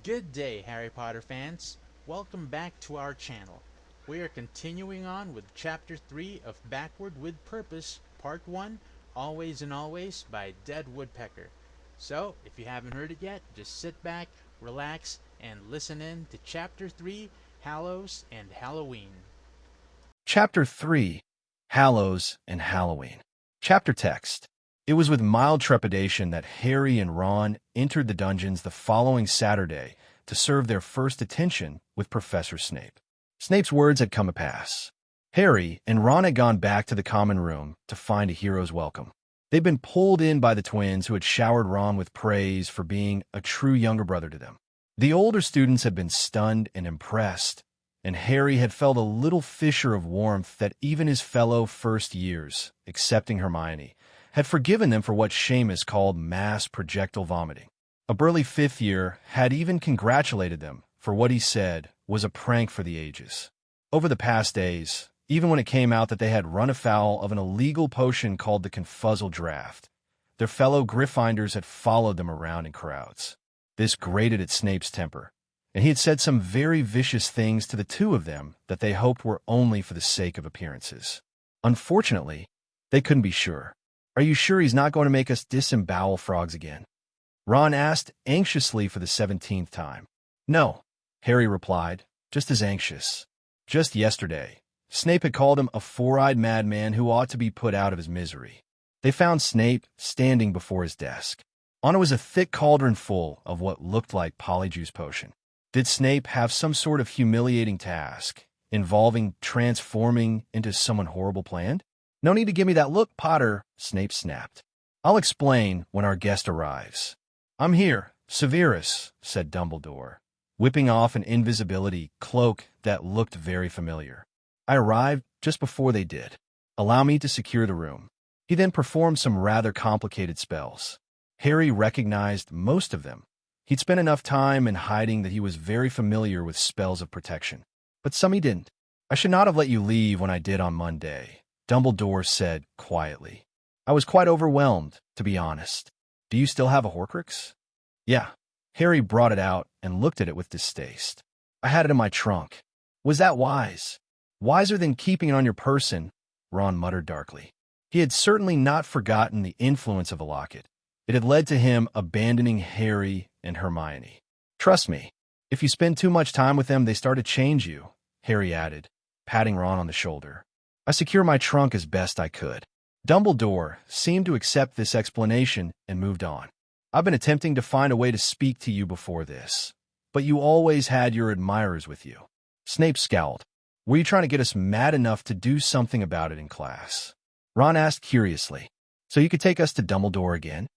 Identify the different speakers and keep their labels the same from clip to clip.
Speaker 1: Good day, Harry Potter fans. Welcome back to our channel. We are continuing on with Chapter 3 of Backward with Purpose, Part 1, Always and Always by Dead Woodpecker. So, if you haven't heard it yet, just sit back, relax, and listen in to Chapter 3, Hallows and Halloween.
Speaker 2: Chapter 3, Hallows and Halloween. Chapter text. It was with mild trepidation that Harry and Ron entered the dungeons the following Saturday to serve their first attention with Professor Snape. Snape's words had come to pass. Harry and Ron had gone back to the common room to find a hero's welcome. They'd been pulled in by the twins who had showered Ron with praise for being a true younger brother to them. The older students had been stunned and impressed, and Harry had felt a little fissure of warmth that even his fellow first years, excepting Hermione, had forgiven them for what Seamus called mass projectile vomiting. A burly fifth year had even congratulated them for what he said was a prank for the ages. Over the past days, even when it came out that they had run afoul of an illegal potion called the Confuzzle Draft, their fellow Gryffindors had followed them around in crowds. This grated at Snape's temper, and he had said some very vicious things to the two of them that they hoped were only for the sake of appearances. Unfortunately, they couldn't be sure. "Are you sure he's not going to make us disembowel frogs again?" Ron asked anxiously for the 17th time. "No," Harry replied, just as anxious. Just yesterday, Snape had called him a four-eyed madman who ought to be put out of his misery. They found Snape standing before his desk. On it was a thick cauldron full of what looked like polyjuice potion. Did Snape have some sort of humiliating task involving transforming into someone horrible planned? "No need to give me that look, Potter," Snape snapped. "I'll explain when our guest arrives." "I'm here, Severus," said Dumbledore, whipping off an invisibility cloak that looked very familiar. "I arrived just before they did. Allow me to secure the room." He then performed some rather complicated spells. Harry recognized most of them. He'd spent enough time in hiding that he was very familiar with spells of protection. But some he didn't. "I should not have let you leave when I did on Monday," Dumbledore said quietly. "I was quite overwhelmed, to be honest. Do you still have a Horcrux?" "Yeah." Harry brought it out and looked at it with distaste. "I had it in my trunk." "Was that wise?" "Wiser than keeping it on your person," Ron muttered darkly. He had certainly not forgotten the influence of the locket. It had led to him abandoning Harry and Hermione. "Trust me, if you spend too much time with them, they start to change you," Harry added, patting Ron on the shoulder. "I secured my trunk as best I could." Dumbledore seemed to accept this explanation and moved on. "I've been attempting to find a way to speak to you before this, but you always had your admirers with you." Snape scowled. "Were you trying to get us mad enough to do something about it in class?" Ron asked curiously. "So you could take us to Dumbledore again?"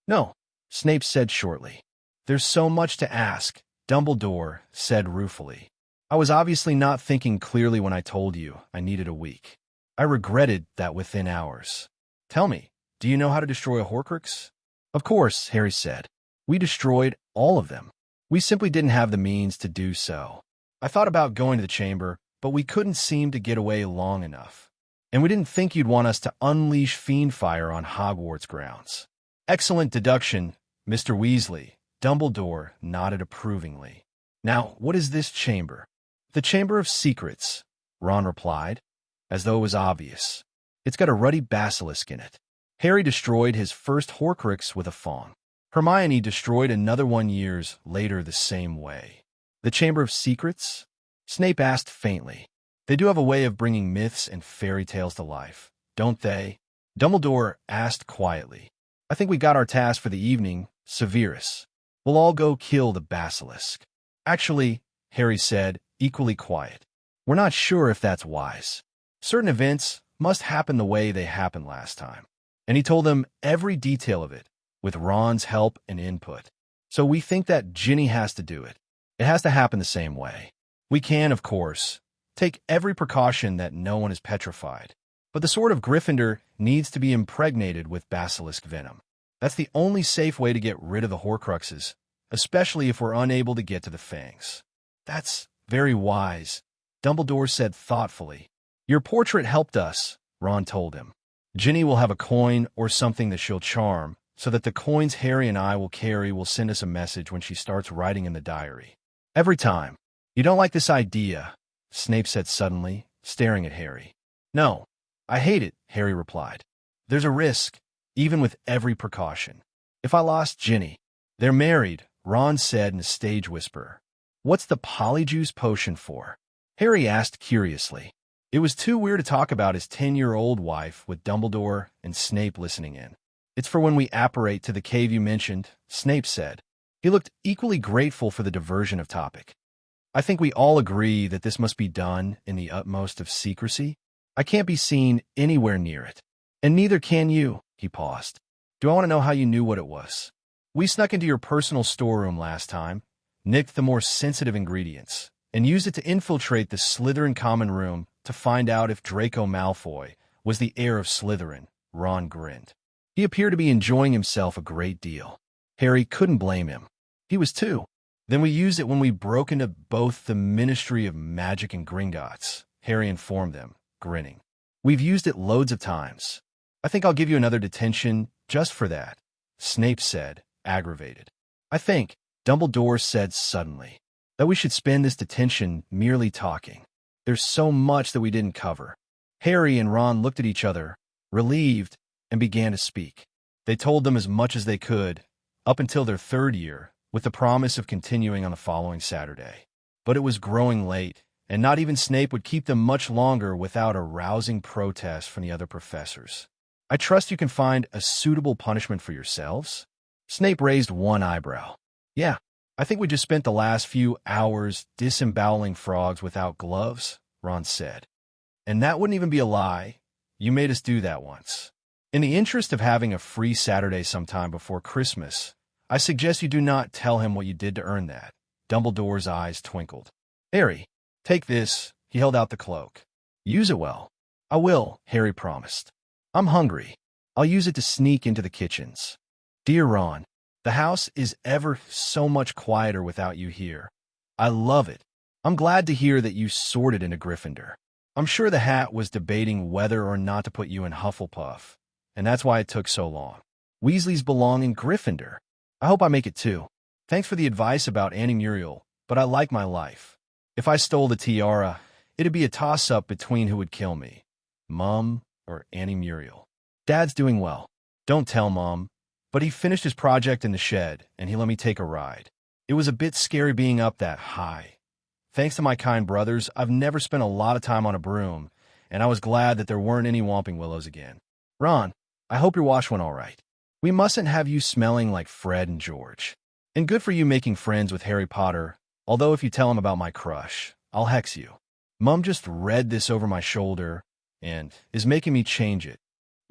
Speaker 2: "No," Snape said shortly. "There's so much to ask," Dumbledore said ruefully. "I was obviously not thinking clearly when I told you I needed a week. I regretted that within hours. Tell me, do you know how to destroy a Horcrux?" "Of course," Harry said. "We destroyed all of them. We simply didn't have the means to do so. I thought about going to the chamber, but we couldn't seem to get away long enough. And we didn't think you'd want us to unleash fiend fire on Hogwarts grounds." "Excellent deduction, Mr. Weasley," Dumbledore nodded approvingly. "Now, what is this chamber?" "The Chamber of Secrets," Ron replied, as though it was obvious. "It's got a ruddy basilisk in it." Harry destroyed his first Horcrux with a Fong. Hermione destroyed another one years later the same way. "The Chamber of Secrets?" Snape asked faintly. "They do have a way of bringing myths and fairy tales to life, don't they?" Dumbledore asked quietly. "I think we got our task for the evening, Severus. We'll all go kill the basilisk." "Actually," Harry said, equally quiet, "we're not sure if that's wise. Certain events must happen the way they happened last time." And he told them every detail of it, with Ron's help and input. "So we think that Ginny has to do it. It has to happen the same way. We can, of course, take every precaution that no one is petrified. But the sword of Gryffindor needs to be impregnated with basilisk venom. That's the only safe way to get rid of the Horcruxes, especially if we're unable to get to the fangs." "That's very wise," Dumbledore said thoughtfully. "Your portrait helped us," Ron told him. "Ginny will have a coin or something that she'll charm so that the coins Harry and I will carry will send us a message when she starts writing in the diary. Every time. You don't like this idea, Snape said suddenly, staring at Harry. No, I hate it, Harry replied. There's a risk, even with every precaution. If I lost Ginny. They're married, Ron said in a stage whisper. What's the polyjuice potion for? Harry asked curiously. It was too weird to talk about his 10-year-old wife with Dumbledore and Snape listening in. It's for when we apparate to the cave you mentioned, Snape said. He looked equally grateful for the diversion of topic. I think we all agree that this must be done in the utmost of secrecy. I can't be seen anywhere near it. And neither can you, he paused. Do I want to know how you knew what it was? We snuck into your personal storeroom last time, nicked the more sensitive ingredients, and used it to infiltrate the Slytherin common room to find out if Draco Malfoy was the heir of Slytherin, Ron grinned. He appeared to be enjoying himself a great deal. Harry couldn't blame him. He was too. Then we used it when we broke into both the Ministry of Magic and Gringotts, Harry informed them, grinning. We've used it loads of times. I think I'll give you another detention just for that, Snape said, aggravated. I think, Dumbledore said suddenly, that we should spend this detention merely talking. There's so much that we didn't cover. Harry and Ron looked at each other, relieved, and began to speak. They told them as much as they could, up until their third year, with the promise of continuing on the following Saturday. But it was growing late, and not even Snape would keep them much longer without a rousing protest from the other professors. I trust you can find a suitable punishment for yourselves? Snape raised one eyebrow. Yeah, I think we just spent the last few hours disemboweling frogs without gloves, Ron said. And that wouldn't even be a lie. You made us do that once. In the interest of having a free Saturday sometime before Christmas, I suggest you do not tell him what you did to earn that. Dumbledore's eyes twinkled. Harry, take this. He held out the cloak. Use it well. I will, Harry promised. I'm hungry. I'll use it to sneak into the kitchens. Dear Ron, the house is ever so much quieter without you here. I love it. I'm glad to hear that you sorted into Gryffindor. I'm sure the hat was debating whether or not to put you in Hufflepuff, and that's why it took so long. Weasleys belong in Gryffindor. I hope I make it too. Thanks for the advice about Annie Muriel, but I like my life. If I stole the tiara, it'd be a toss-up between who would kill me, Mom or Annie Muriel. Dad's doing well. Don't tell Mom. But he finished his project in the shed, and he let me take a ride. It was a bit scary being up that high. Thanks to my kind brothers, I've never spent a lot of time on a broom, and I was glad that there weren't any Whomping Willows again. Ron, I hope your wash went all right. We mustn't have you smelling like Fred and George. And good for you making friends with Harry Potter, although if you tell him about my crush, I'll hex you. Mum just read this over my shoulder and is making me change it.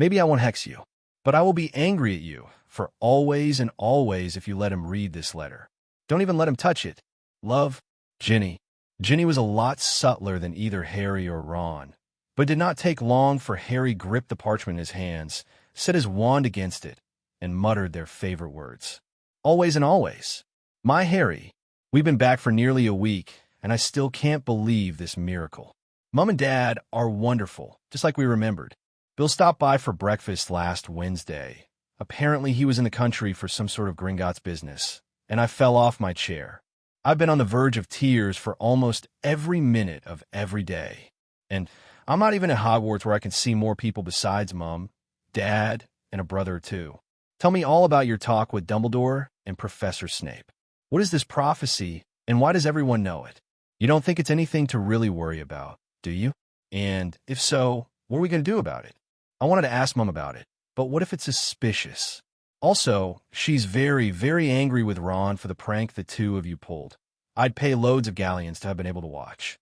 Speaker 2: Maybe I won't hex you, but I will be angry at you for always and always if you let him read this letter. Don't even let him touch it. Love, Ginny. Ginny was a lot subtler than either Harry or Ron, but it did not take long for Harry gripped the parchment in his hands, set his wand against it, and muttered their favorite words. Always and always. My Harry, we've been back for nearly a week, and I still can't believe this miracle. Mom and Dad are wonderful, just like we remembered. Bill stopped by for breakfast last Wednesday. Apparently he was in the country for some sort of Gringotts business, and I fell off my chair. I've been on the verge of tears for almost every minute of every day. And I'm not even at Hogwarts where I can see more people besides Mom, Dad, and a brother or two. Tell me all about your talk with Dumbledore and Professor Snape. What is this prophecy, and why does everyone know it? You don't think it's anything to really worry about, do you? And if so, what are we going to do about it? I wanted to ask Mom about it. But what if it's suspicious? Also, she's very, very angry with Ron for the prank the two of you pulled. I'd pay loads of galleons to have been able to watch.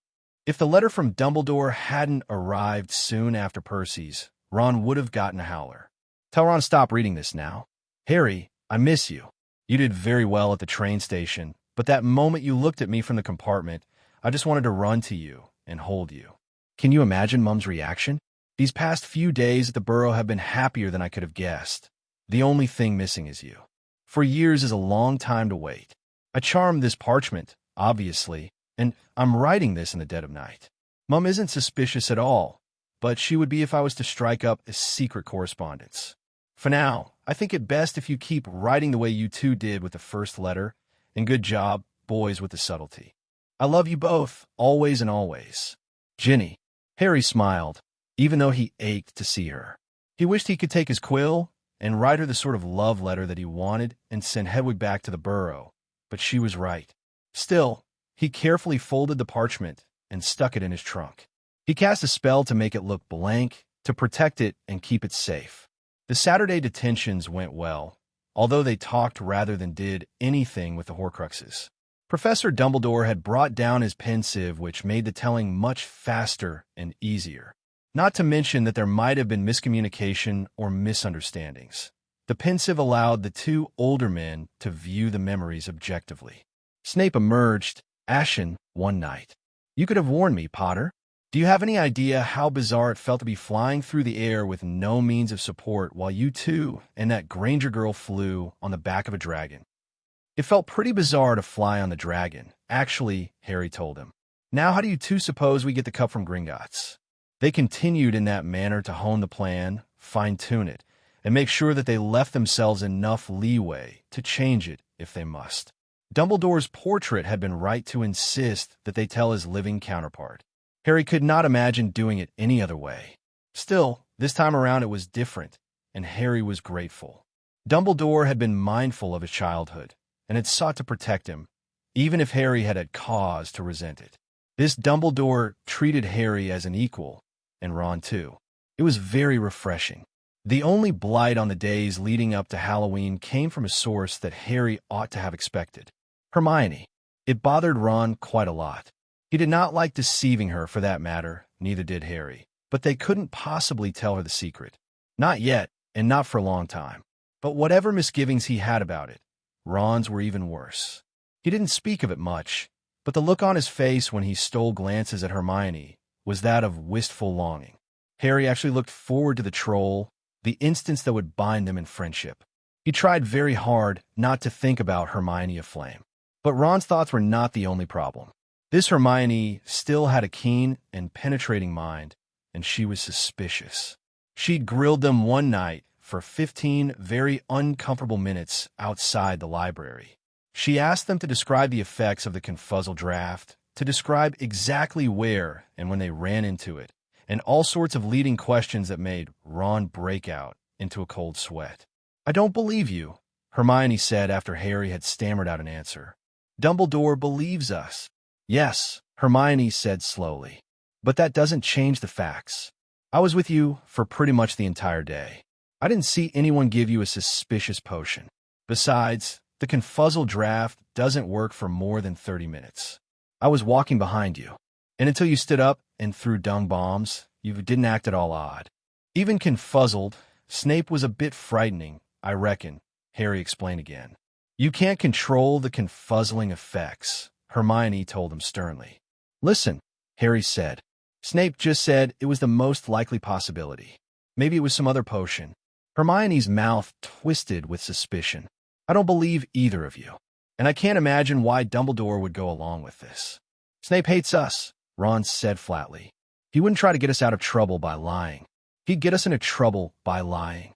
Speaker 2: If the letter from Dumbledore hadn't arrived soon after Percy's, Ron would have gotten a howler. Tell Ron to stop reading this now. Harry, I miss you. You did very well at the train station, but that moment you looked at me from the compartment, I just wanted to run to you and hold you. Can you imagine Mom's reaction? These past few days at the Burrow have been happier than I could have guessed. The only thing missing is you. 4 years is a long time to wait. I charmed this parchment, obviously, and I'm writing this in the dead of night. Mom isn't suspicious at all, but she would be if I was to strike up a secret correspondence. For now, I think it best if you keep writing the way you two did with the first letter, and good job, boys, with the subtlety. I love you both, always and always. Ginny. Harry smiled, even though he ached to see her. He wished he could take his quill and write her the sort of love letter that he wanted and send Hedwig back to the burrow, but she was right. Still, he carefully folded the parchment and stuck it in his trunk. He cast a spell to make it look blank, to protect it and keep it safe. The Saturday detentions went well, although they talked rather than did anything with the Horcruxes. Professor Dumbledore had brought down his pensieve, which made the telling much faster and easier. Not to mention that there might have been miscommunication or misunderstandings. The pensieve allowed the two older men to view the memories objectively. Snape emerged, ashen, one night. You could have warned me, Potter. Do you have any idea how bizarre it felt to be flying through the air with no means of support while you two and that Granger girl flew on the back of a dragon? It felt pretty bizarre to fly on the dragon, actually, Harry told him. Now how do you two suppose we get the cup from Gringotts? They continued in that manner to hone the plan, fine-tune it, and make sure that they left themselves enough leeway to change it if they must. Dumbledore's portrait had been right to insist that they tell his living counterpart. Harry could not imagine doing it any other way. Still, this time around it was different, and Harry was grateful. Dumbledore had been mindful of his childhood, and had sought to protect him, even if Harry had cause to resent it. This Dumbledore treated Harry as an equal, and Ron too. It was very refreshing. The only blight on the days leading up to Halloween came from a source that Harry ought to have expected. Hermione. It bothered Ron quite a lot. He did not like deceiving her, for that matter, neither did Harry. But they couldn't possibly tell her the secret. Not yet, and not for a long time. But whatever misgivings he had about it, Ron's were even worse. He didn't speak of it much, but the look on his face when he stole glances at Hermione was that of wistful longing. Harry actually looked forward to the troll, the instance that would bind them in friendship. He tried very hard not to think about Hermione aflame. But Ron's thoughts were not the only problem. This Hermione still had a keen and penetrating mind, and she was suspicious. She'd grilled them one night for 15 very uncomfortable minutes outside the library. She asked them to describe the effects of the Confuzzle draft, to describe exactly where and when they ran into it, and all sorts of leading questions that made Ron break out into a cold sweat. "I don't believe you," Hermione said after Harry had stammered out an answer. "Dumbledore believes us." "Yes," Hermione said slowly, "but that doesn't change the facts. I was with you for pretty much the entire day. I didn't see anyone give you a suspicious potion. Besides, the Confuzzle draft doesn't work for more than 30 minutes. I was walking behind you, and until you stood up and threw dung bombs, you didn't act at all odd. Even confuzzled, Snape was a bit frightening, I reckon," Harry explained again. "You can't control the confuzzling effects," Hermione told him sternly. "Listen," Harry said. "Snape just said it was the most likely possibility. Maybe it was some other potion." Hermione's mouth twisted with suspicion. "I don't believe either of you, and I can't imagine why Dumbledore would go along with this." "Snape hates us," Ron said flatly. "He wouldn't try to get us out of trouble by lying. He'd get us into trouble by lying."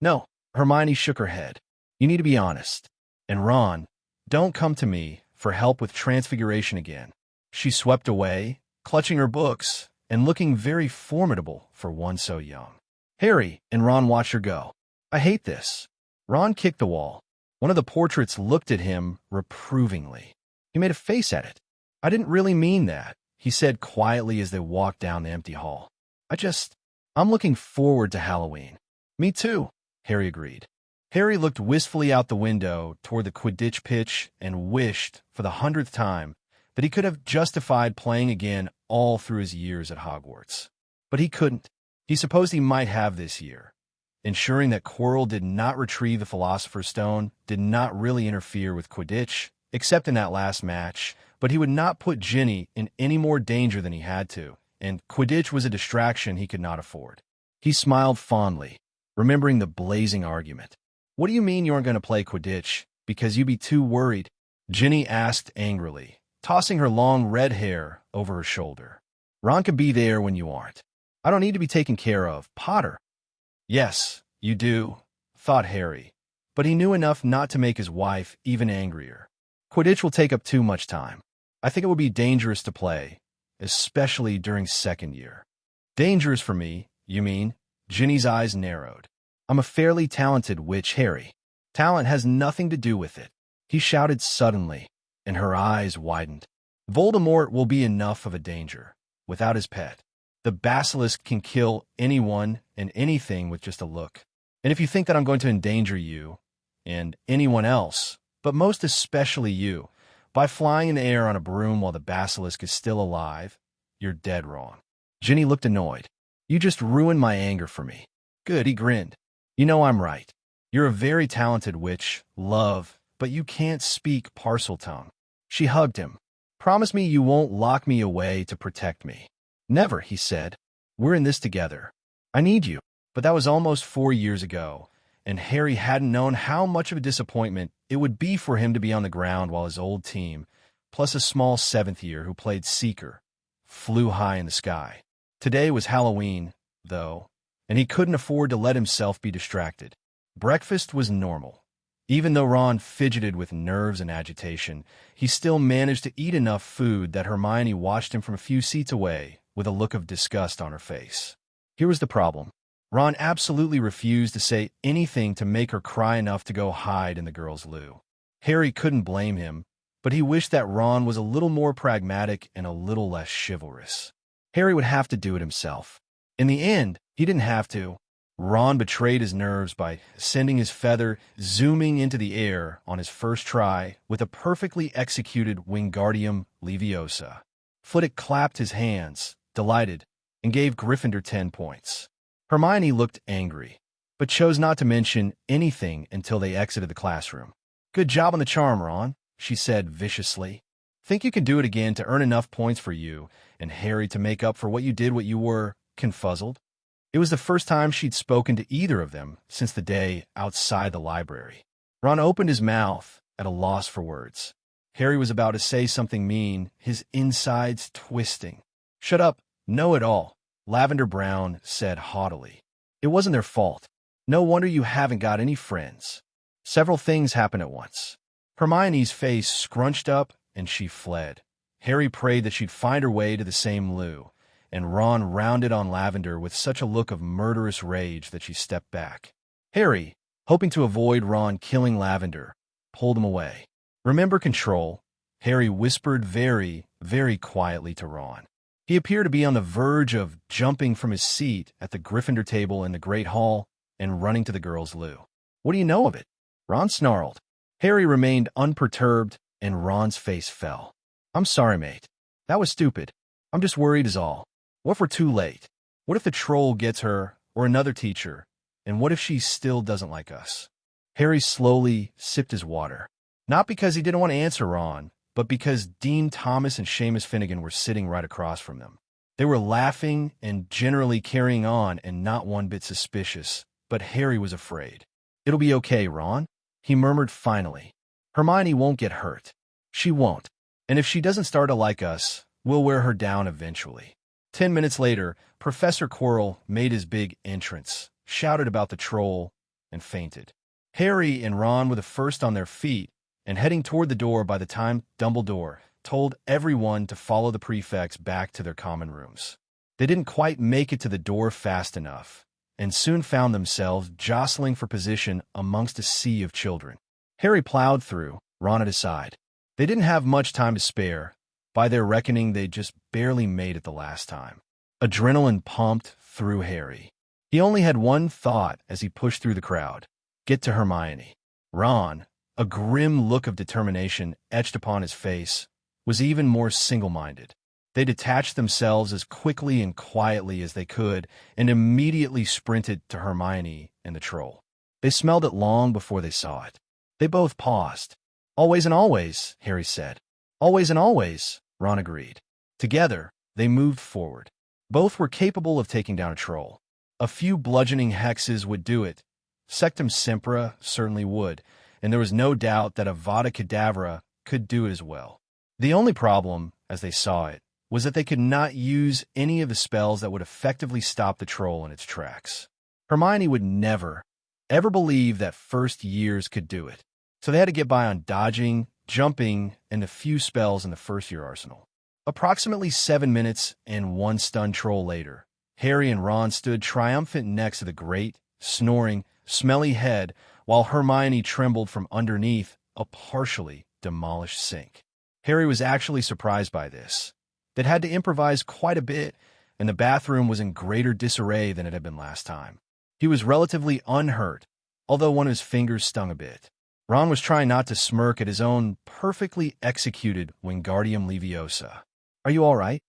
Speaker 2: "No," Hermione shook her head. "You need to be honest. And Ron, don't come to me for help with Transfiguration again." She swept away, clutching her books, and looking very formidable for one so young. Harry and Ron watched her go. "I hate this." Ron kicked the wall. One of the portraits looked at him reprovingly. He made a face at it. "I didn't really mean that," he said quietly as they walked down the empty hall. I'm looking forward to Halloween." "Me too," Harry agreed. Harry looked wistfully out the window toward the Quidditch pitch and wished, for the 100th time, that he could have justified playing again all through his years at Hogwarts. But he couldn't. He supposed he might have this year. Ensuring that Quirrell did not retrieve the Philosopher's Stone did not really interfere with Quidditch, except in that last match, but he would not put Ginny in any more danger than he had to, and Quidditch was a distraction he could not afford. He smiled fondly, remembering the blazing argument. "What do you mean you aren't going to play Quidditch? Because you'd be too worried?" Ginny asked angrily, tossing her long red hair over her shoulder. "Ron can be there when you aren't. I don't need to be taken care of, Potter." "Yes, you do," thought Harry, but he knew enough not to make his wife even angrier. Quidditch will take up too much time. I think it would be dangerous to play, especially during second year. Dangerous for me, you mean? Ginny's eyes narrowed. I'm a fairly talented witch, Harry. Talent has nothing to do with it. He shouted suddenly, and her eyes widened. Voldemort will be enough of a danger, without his pet. The basilisk can kill anyone and anything with just a look. And if you think that I'm going to endanger you, and anyone else, but most especially you, by flying in the air on a broom while the basilisk is still alive, you're dead wrong. Ginny looked annoyed. You just ruined my anger for me. Good, he grinned. You know I'm right. You're a very talented witch, love, but you can't speak Parseltongue. She hugged him. Promise me you won't lock me away to protect me. Never, he said. We're in this together. I need you. But that was almost 4 years ago, and Harry hadn't known how much of a disappointment it would be for him to be on the ground while his old team, plus a small seventh year who played Seeker, flew high in the sky. Today was Halloween, though, and he couldn't afford to let himself be distracted. Breakfast was normal. Even though Ron fidgeted with nerves and agitation, he still managed to eat enough food that Hermione watched him from a few seats away with a look of disgust on her face. Here was the problem. Ron absolutely refused to say anything to make her cry enough to go hide in the girls' loo. Harry couldn't blame him, but he wished that Ron was a little more pragmatic and a little less chivalrous. Harry would have to do it himself. In the end, he didn't have to. Ron betrayed his nerves by sending his feather zooming into the air on his first try with a perfectly executed Wingardium Leviosa. Flitwick clapped his hands, delighted, and gave Gryffindor 10 points. Hermione looked angry, but chose not to mention anything until they exited the classroom. Good job on the charm, Ron, she said viciously. Think you can do it again to earn enough points for you and Harry to make up for what you were confuzzled? It was the first time she'd spoken to either of them since the day outside the library. Ron opened his mouth at a loss for words. Harry was about to say something mean, his insides twisting. Shut up, know-it-all, Lavender Brown said haughtily. It wasn't their fault. No wonder you haven't got any friends. Several things happened at once. Hermione's face scrunched up and she fled. Harry prayed that she'd find her way to the same loo, and Ron rounded on Lavender with such a look of murderous rage that she stepped back. Harry, hoping to avoid Ron killing Lavender, pulled him away. Remember control, Harry whispered very, very quietly to Ron. He appeared to be on the verge of jumping from his seat at the Gryffindor table in the Great Hall and running to the girls' loo. What do you know of it? Ron snarled. Harry remained unperturbed, and Ron's face fell. I'm sorry, mate. That was stupid. I'm just worried is all. What if we're too late? What if the troll gets her, or another teacher? And what if she still doesn't like us? Harry slowly sipped his water. Not because he didn't want to answer Ron, but because Dean Thomas and Seamus Finnegan were sitting right across from them. They were laughing and generally carrying on and not one bit suspicious, but Harry was afraid. It'll be okay, Ron, he murmured finally. Hermione won't get hurt. She won't. And if she doesn't start to like us, we'll wear her down eventually. 10 minutes later, Professor Quirrell made his big entrance, shouted about the troll, and fainted. Harry and Ron were the first on their feet, and heading toward the door by the time Dumbledore told everyone to follow the prefects back to their common rooms. They didn't quite make it to the door fast enough, and soon found themselves jostling for position amongst a sea of children. Harry plowed through, Ron at his side. They didn't have much time to spare. By their reckoning, they just barely made it the last time. Adrenaline pumped through Harry. He only had one thought as he pushed through the crowd. Get to Hermione. Ron, a grim look of determination etched upon his face, was even more single-minded. They detached themselves as quickly and quietly as they could and immediately sprinted to Hermione and the troll. They smelled it long before they saw it. They both paused. Always and always, Harry said. Always and always, Ron agreed. Together, they moved forward. Both were capable of taking down a troll. A few bludgeoning hexes would do it. Sectum Sempra certainly would, and there was no doubt that Avada Kedavra could do it as well. The only problem, as they saw it, was that they could not use any of the spells that would effectively stop the troll in its tracks. Hermione would never, ever believe that first years could do it. So they had to get by on dodging, jumping, and a few spells in the first-year arsenal. Approximately 7 minutes and one stunned troll later, Harry and Ron stood triumphant next to the great, snoring, smelly head while Hermione trembled from underneath a partially demolished sink. Harry was actually surprised by this. They'd had to improvise quite a bit, and the bathroom was in greater disarray than it had been last time. He was relatively unhurt, although one of his fingers stung a bit. Ron was trying not to smirk at his own perfectly executed Wingardium Leviosa. "Are you all right?"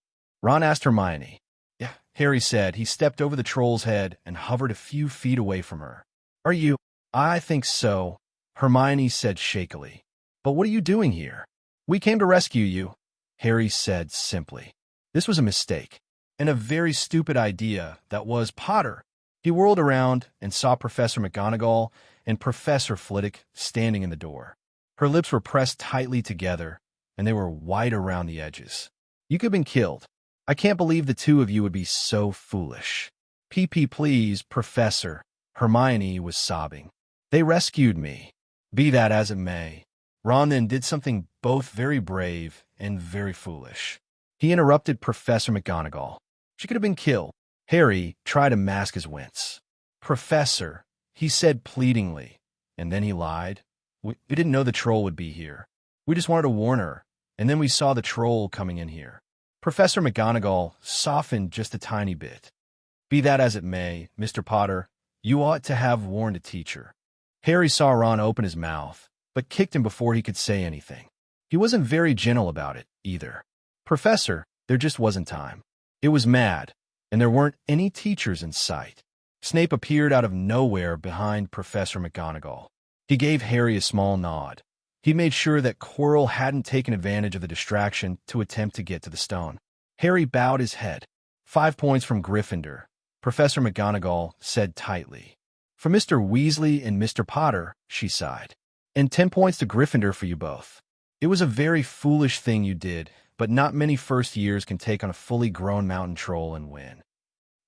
Speaker 2: Ron asked Hermione. "Yeah," Harry said. He stepped over the troll's head and hovered a few feet away from her. "Are you?" "I think so," Hermione said shakily. "But what are you doing here?" "We came to rescue you," Harry said simply. This was a mistake, and a very stupid idea that was Potter. He whirled around and saw Professor McGonagall and Professor Flitwick standing in the door. Her lips were pressed tightly together, and they were white around the edges. "You could have been killed. I can't believe the two of you would be so foolish." Please, Professor," Hermione was sobbing. "They rescued me." Be that as it may, Ron then did something both very brave and very foolish. He interrupted Professor McGonagall. She could have been killed. Harry tried to mask his wince. "Professor," he said pleadingly, and then he lied. We didn't know the troll would be here. We just wanted to warn her, and then we saw the troll coming in here." Professor McGonagall softened just a tiny bit. "Be that as it may, Mr. Potter, you ought to have warned a teacher." Harry saw Ron open his mouth, but kicked him before he could say anything. He wasn't very gentle about it, either. "Professor, there just wasn't time. It was mad, and there weren't any teachers in sight." Snape appeared out of nowhere behind Professor McGonagall. He gave Harry a small nod. He made sure that Quirrell hadn't taken advantage of the distraction to attempt to get to the stone. Harry bowed his head. 5 points from Gryffindor, Professor McGonagall said tightly. "For Mr. Weasley and Mr. Potter," she sighed. "And 10 points to Gryffindor for you both. It was a very foolish thing you did, but not many first years can take on a fully grown mountain troll and win."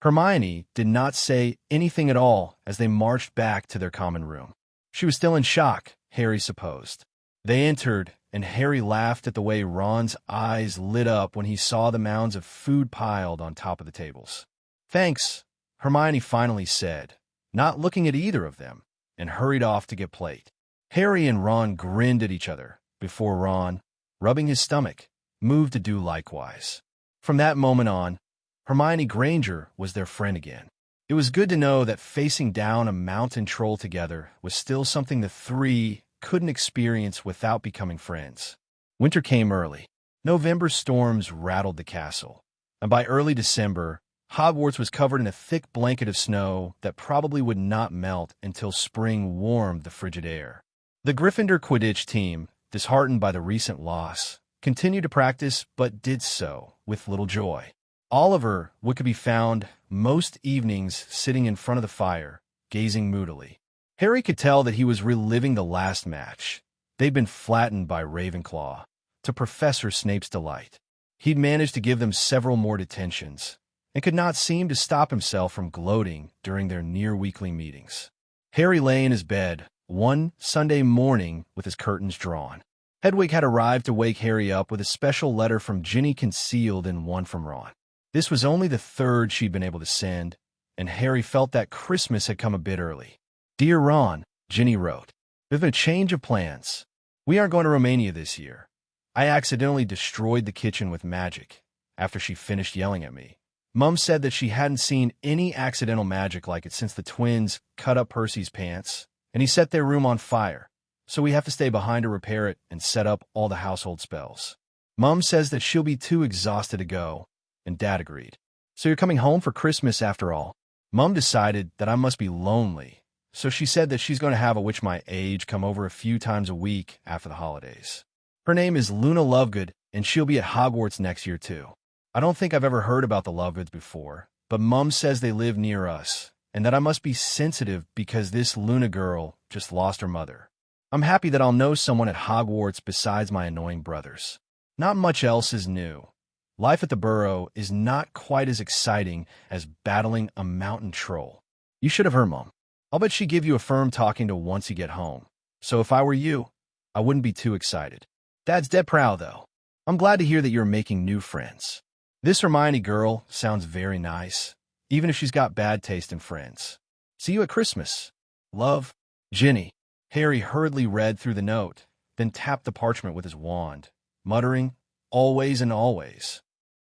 Speaker 2: Hermione did not say anything at all as they marched back to their common room. She was still in shock, Harry supposed. They entered, and Harry laughed at the way Ron's eyes lit up when he saw the mounds of food piled on top of the tables. "Thanks," Hermione finally said, not looking at either of them, and hurried off to get plate. Harry and Ron grinned at each other before Ron, rubbing his stomach, moved to do likewise. From that moment on, Hermione Granger was their friend again. It was good to know that facing down a mountain troll together was still something the three couldn't experience without becoming friends. Winter came early. November's storms rattled the castle, and by early December, Hogwarts was covered in a thick blanket of snow that probably would not melt until spring warmed the frigid air. The Gryffindor Quidditch team, disheartened by the recent loss, continued to practice but did so with little joy. Oliver could be found most evenings sitting in front of the fire, gazing moodily. Harry could tell that he was reliving the last match. They'd been flattened by Ravenclaw, to Professor Snape's delight. He'd managed to give them several more detentions, and could not seem to stop himself from gloating during their near-weekly meetings. Harry lay in his bed one Sunday morning with his curtains drawn. Hedwig had arrived to wake Harry up with a special letter from Ginny concealed in one from Ron. This was only the third she'd been able to send, and Harry felt that Christmas had come a bit early. "Dear Ron," Ginny wrote, "there's been a change of plans. We aren't going to Romania this year. I accidentally destroyed the kitchen with magic after she finished yelling at me. Mum said that she hadn't seen any accidental magic like it since the twins cut up Percy's pants, and he set their room on fire, so we have to stay behind to repair it and set up all the household spells. Mum says that she'll be too exhausted to go, and Dad agreed. So you're coming home for Christmas after all. Mum decided that I must be lonely, so she said that she's going to have a witch my age come over a few times a week after the holidays. Her name is Luna Lovegood, and she'll be at Hogwarts next year too. I don't think I've ever heard about the Lovegoods before, but Mum says they live near us, and that I must be sensitive because this Luna girl just lost her mother. I'm happy that I'll know someone at Hogwarts besides my annoying brothers. Not much else is new. Life at the Burrow is not quite as exciting as battling a mountain troll. You should have heard, Mom. I'll bet she'd give you a firm talking to once you get home. So if I were you, I wouldn't be too excited. Dad's dead proud, though. I'm glad to hear that you're making new friends. This Hermione girl sounds very nice, even if she's got bad taste in friends. See you at Christmas. Love, Ginny. Harry hurriedly read through the note, then tapped the parchment with his wand, muttering, always and always.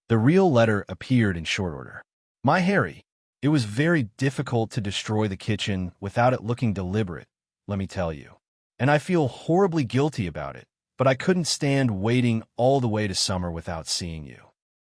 Speaker 2: The real letter appeared in short order. My Harry, it was very difficult to destroy the kitchen without it looking deliberate, let me tell you. And I feel horribly guilty about it, but I couldn't stand waiting all the way to summer without seeing you.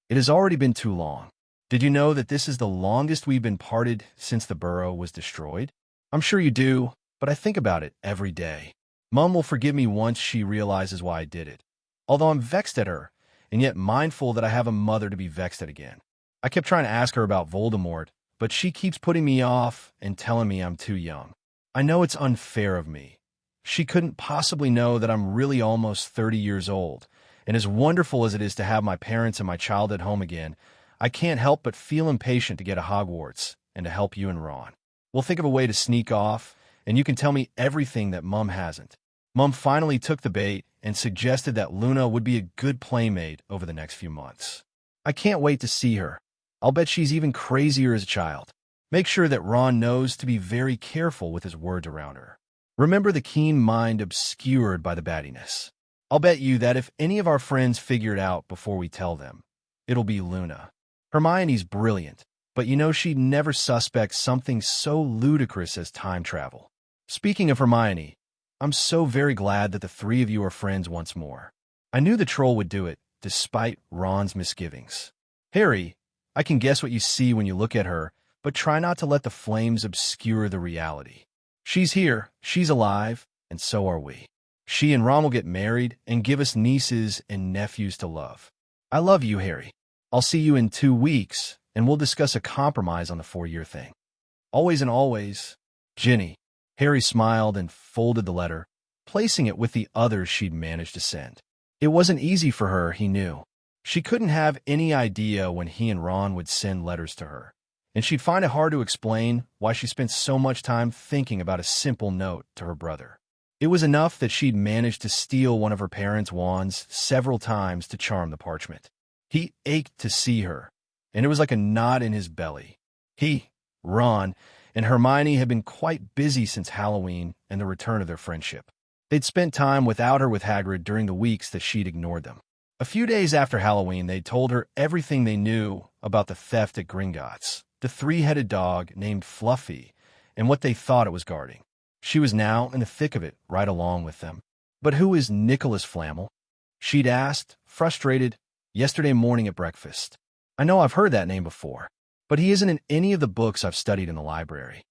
Speaker 2: It has already been too long. Did you know that this is the longest we've been parted since the burrow was destroyed? I'm sure you do, but I think about it every day. Mum will forgive me once she realizes why I did it. Although I'm vexed at her, and yet mindful that I have a mother to be vexed at again. I kept trying to ask her about Voldemort, but she keeps putting me off and telling me I'm too young. I know it's unfair of me. She couldn't possibly know that I'm really almost 30 years old, and as wonderful as it is to have my parents and my child at home again, I can't help but feel impatient to get to Hogwarts and to help you and Ron. We'll think of a way to sneak off, and you can tell me everything that Mum hasn't. Mum finally took the bait and suggested that Luna would be a good playmate over the next few months. I can't wait to see her. I'll bet she's even crazier as a child. Make sure that Ron knows to be very careful with his words around her. Remember the keen mind obscured by the battiness. I'll bet you that if any of our friends figure it out before we tell them, it'll be Luna. Hermione's brilliant, but you know she'd never suspect something so ludicrous as time travel. Speaking of Hermione, I'm so very glad that the three of you are friends once more. I knew the troll would do it, despite Ron's misgivings. Harry, I can guess what you see when you look at her, but try not to let the flames obscure the reality. She's here, she's alive, and so are we. She and Ron will get married and give us nieces and nephews to love. I love you, Harry. I'll see you in 2 weeks, and we'll discuss a compromise on the 4-year thing. Always and always, Ginny. Harry smiled and folded the letter, placing it with the others she'd managed to send. It wasn't easy for her, he knew. She couldn't have any idea when he and Ron would send letters to her, and she'd find it hard to explain why she spent so much time thinking about a simple note to her brother. It was enough that she'd managed to steal one of her parents' wands several times to charm the parchment. He ached to see her, and it was like a knot in his belly. He, Ron, and Hermione had been quite busy since Halloween and the return of their friendship. They'd spent time without her with Hagrid during the weeks that she'd ignored them. A few days after Halloween, they'd told her everything they knew about the theft at Gringotts, the 3-headed dog named Fluffy, and what they thought it was guarding. She was now in the thick of it, right along with them. But who is Nicholas Flamel? She'd asked, frustrated, yesterday morning at breakfast. I know I've heard that name before, but he isn't in any of the books I've studied in the library.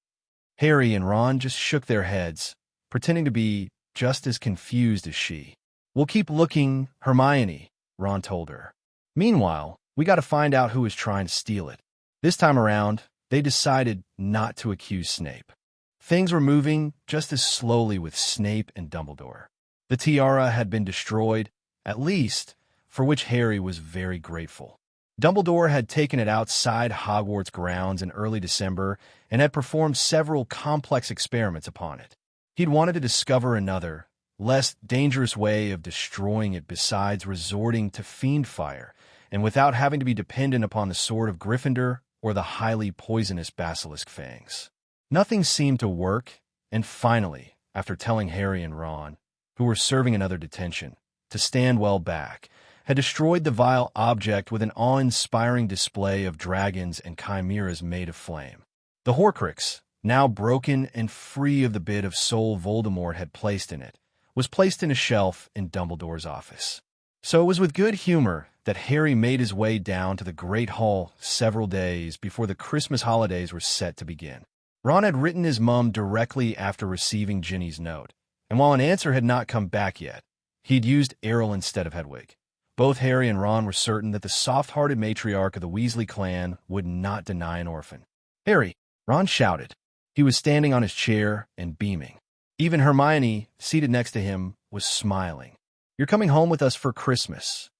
Speaker 2: Harry and Ron just shook their heads, pretending to be just as confused as she. We'll keep looking, Hermione, Ron told her. Meanwhile, we got to find out who is trying to steal it. This time around, they decided not to accuse Snape. Things were moving just as slowly with Snape and Dumbledore. The tiara had been destroyed, at least, for which Harry was very grateful. Dumbledore had taken it outside Hogwarts grounds in early December and had performed several complex experiments upon it. He'd wanted to discover another, less dangerous way of destroying it besides resorting to fiend fire, and without having to be dependent upon the sword of Gryffindor or the highly poisonous basilisk fangs. Nothing seemed to work, and finally, after telling Harry and Ron, who were serving another detention, to stand well back, had destroyed the vile object with an awe-inspiring display of dragons and chimeras made of flame. The Horcrux, now broken and free of the bit of soul Voldemort had placed in it, was placed in a shelf in Dumbledore's office. So it was with good humor that Harry made his way down to the Great Hall several days before the Christmas holidays were set to begin. Ron had written his mum directly after receiving Ginny's note, and while an answer had not come back yet, he'd used Errol instead of Hedwig. Both Harry and Ron were certain that the soft-hearted matriarch of the Weasley clan would not deny an orphan. "Harry!" Ron shouted. He was standing on his chair and beaming. Even Hermione, seated next to him, was smiling. "You're coming home with us for Christmas.